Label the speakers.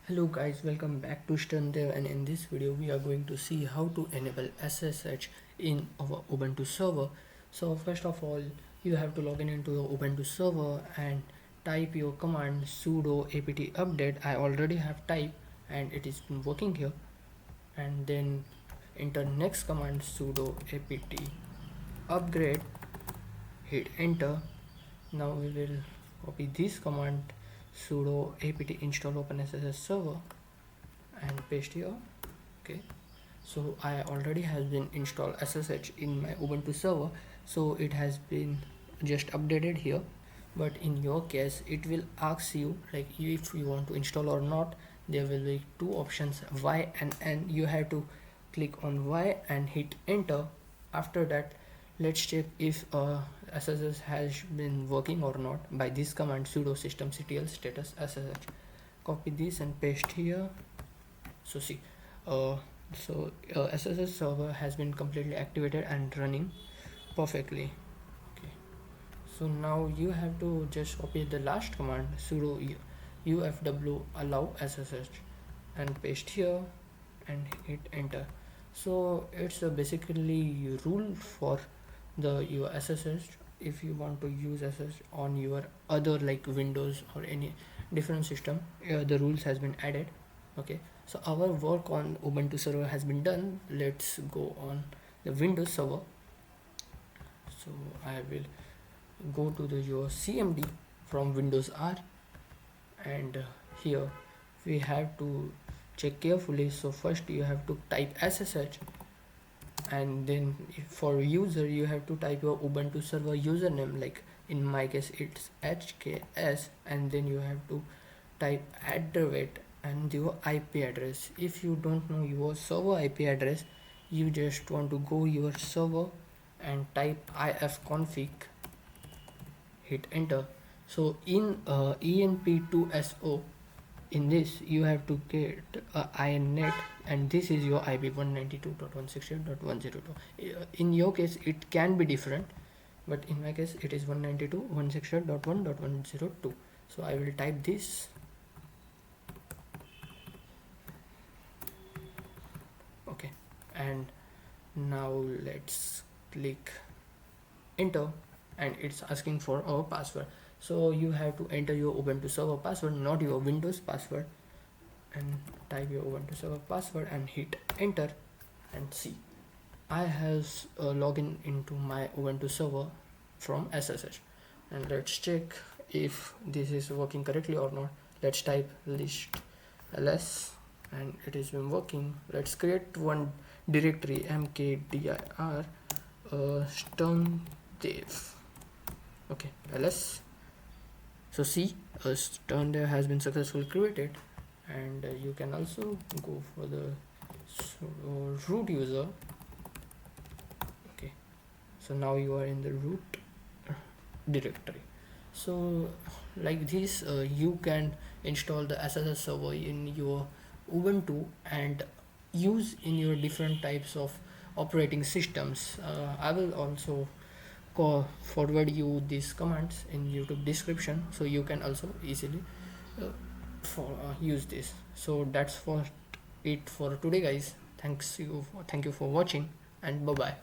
Speaker 1: Hello guys, welcome back to Sterndev, and in this video we are going to see how to enable SSH in our Ubuntu server. So first of all, you have to log in into your Ubuntu server and type your command sudo apt update. I already have typed and it is working here. And then enter next command sudo apt upgrade, hit enter. Now we will copy this command sudo apt install openssh-server and paste here. Okay, so I already has been installed SSH in my Ubuntu server, so it has been just updated here. But in your case it will ask you like if you want to install or not. There will be two options, Y and N. You have to click on Y and hit enter. After that, let's check if SSH has been working or not by this command sudo systemctl status SSH. Copy this and paste here. So see, SSH server has been completely activated and running perfectly. Okay, so now you have to just copy the last command sudo ufw allow SSH and paste here and hit enter. So it's basically rule for your SSH. If you want to use SSH on your other like Windows or any different system, the rules has been added. Okay, so our work on Ubuntu server has been done. Let's go on the Windows server. So I will go to your CMD from Windows R, and here we have to check carefully. So first you have to type SSH, and then for user you have to type your Ubuntu server username, like in my case it's HKS, and then you have to type @ and your IP address. If you don't know your server IP address, you just want to go your server and type ifconfig, hit enter. So in enp2so, in this you have to get INet, and this is your IP 192.168.102. In your case it can be different, but in my case it is 192.168.1.102. so I will type this. Okay, and now let's click enter, and it's asking for our password. So you have to enter your Ubuntu server password, not your Windows password, and type your Ubuntu server password and hit enter. And see, I have login into my Ubuntu server from SSH, and let's check if this is working correctly or not. Let's type list ls and it has been working. Let's create one directory, mkdir sterndev. Okay, ls. So see, sterndev has been successfully created, and you can also go for the root user. Okay, so now you are in the root directory. So like this, you can install the SSH server in your Ubuntu and use in your different types of operating systems. I will also forward you these commands in YouTube description, so you can also easily use this. So that's for it for today, guys. Thank you for watching, and bye bye.